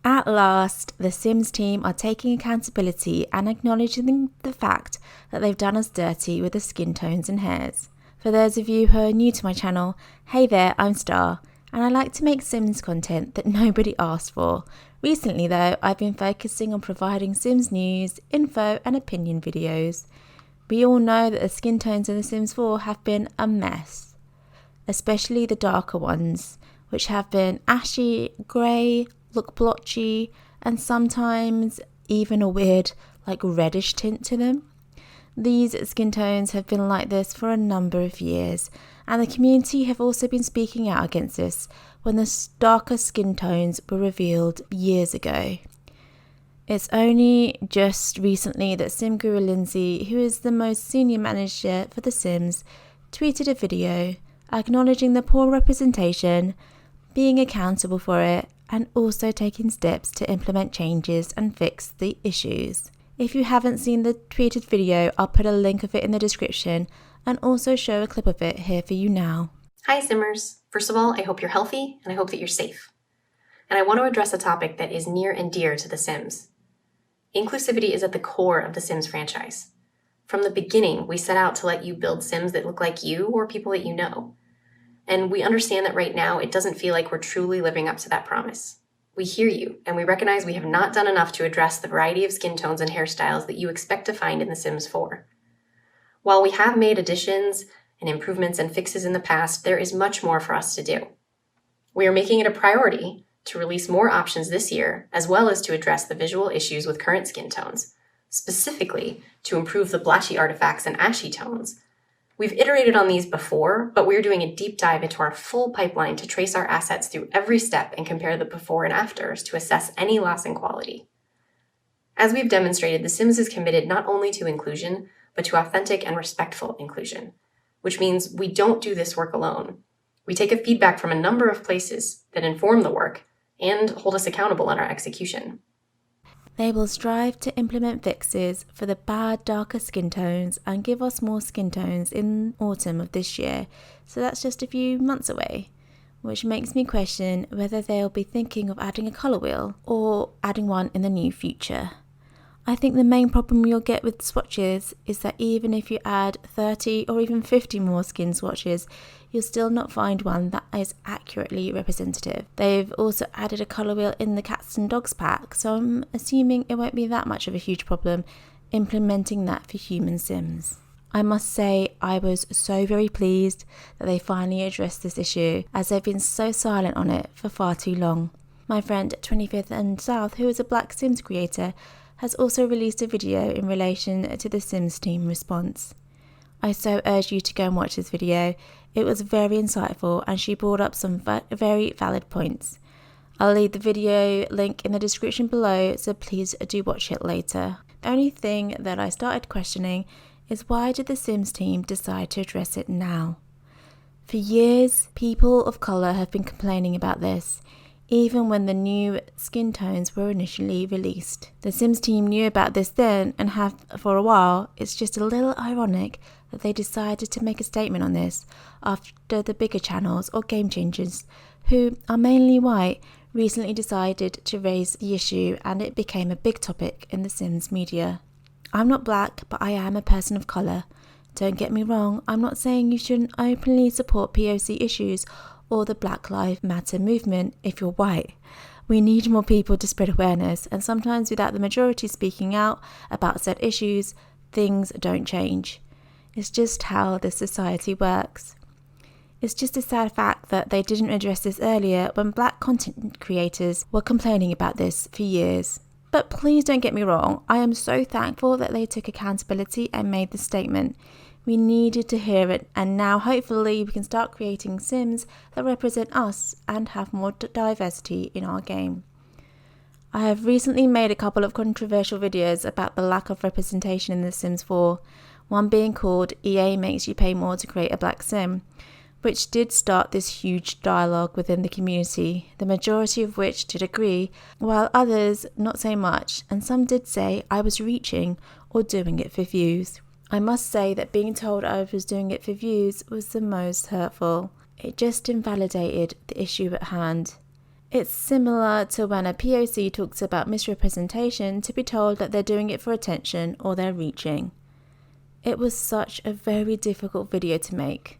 At last, the Sims team are taking accountability and acknowledging the fact that they've done us dirty with the skin tones and hairs. For those of you who are new to my channel, hey there, I'm Star, and I like to make Sims content that nobody asked for. Recently though, I've been focusing on providing Sims news, info and opinion videos. We all know that the skin tones in The Sims 4 have been a mess, especially the darker ones, which have been ashy, grey, look blotchy, and sometimes even a weird reddish tint to them. These skin tones have been like this for a number of years, and the community have also been speaking out against this when the darker skin tones were revealed years ago. It's only just recently that Sims Guru Lyndsay, who is the most senior manager for The Sims, tweeted a video acknowledging the poor representation, being accountable for it, and also taking steps to implement changes and fix the issues. If you haven't seen the tweeted video, I'll put a link of it in the description and also show a clip of it here for you now. Hi Simmers! First of all, I hope you're healthy and I hope that you're safe. And I want to address a topic that is near and dear to The Sims. Inclusivity is at the core of the Sims franchise. From the beginning, we set out to let you build Sims that look like you or people that you know. And we understand that right now it doesn't feel like we're truly living up to that promise. We hear you, and we recognize we have not done enough to address the variety of skin tones and hairstyles that you expect to find in The Sims 4. While we have made additions and improvements and fixes in the past, there is much more for us to do. We are making it a priority to release more options this year, as well as to address the visual issues with current skin tones, specifically to improve the blotchy artifacts and ashy tones. We've iterated on these before, but we're doing a deep dive into our full pipeline to trace our assets through every step and compare the before and afters to assess any loss in quality. As we've demonstrated, The Sims is committed not only to inclusion, but to authentic and respectful inclusion, which means we don't do this work alone. We take a feedback from a number of places that inform the work and hold us accountable in our execution. They will strive to implement fixes for the bad, darker skin tones and give us more skin tones in autumn of this year, so that's just a few months away, which makes me question whether they'll be thinking of adding a colour wheel or adding one in the near future. I think the main problem you'll get with swatches is that even if you add 30 or even 50 more skin swatches, you'll still not find one that is accurately representative. They've also added a colour wheel in the cats and dogs pack, so I'm assuming it won't be that much of a huge problem implementing that for human Sims. I must say I was so very pleased that they finally addressed this issue, as they've been so silent on it for far too long. My friend 25th and South, who is a Black Sims creator, has also released a video in relation to the Sims team response. I so urge you to go and watch this video. It was very insightful and she brought up some very valid points. I'll leave the video link in the description below, so please do watch it later. The only thing that I started questioning is why did the Sims team decide to address it now? For years, people of colour have been complaining about this, even when the new skin tones were initially released. The Sims team knew about this then and have for a while. It's just a little ironic that they decided to make a statement on this after the bigger channels or game changers, who are mainly white, recently decided to raise the issue and it became a big topic in the Sims media. I'm not black, but I am a person of colour. Don't get me wrong, I'm not saying you shouldn't openly support POC issues or the Black Lives Matter movement if you're white. We need more people to spread awareness, and sometimes without the majority speaking out about said issues, things don't change. It's just how this society works. It's just a sad fact that they didn't address this earlier when black content creators were complaining about this for years. But please don't get me wrong, I am so thankful that they took accountability and made the statement. We needed to hear it, and now hopefully we can start creating Sims that represent us and have more diversity in our game. I have recently made a couple of controversial videos about the lack of representation in The Sims 4, one being called EA Makes You Pay More to Create a Black Sim, which did start this huge dialogue within the community, the majority of which did agree, while others not so much, and some did say I was reaching or doing it for views. I must say that being told I was doing it for views was the most hurtful. It just invalidated the issue at hand. It's similar to when a POC talks about misrepresentation to be told that they're doing it for attention or they're reaching. It was such a very difficult video to make.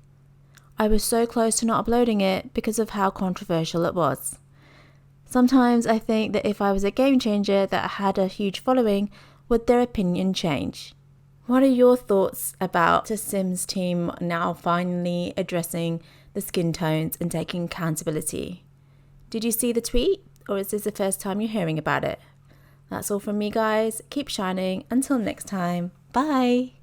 I was so close to not uploading it because of how controversial it was. Sometimes I think that if I was a game changer that had a huge following, would their opinion change? What are your thoughts about the Sims team now finally addressing the skin tones and taking accountability? Did you see the tweet, or is this the first time you're hearing about it? That's all from me, guys. Keep shining. Until next time. Bye.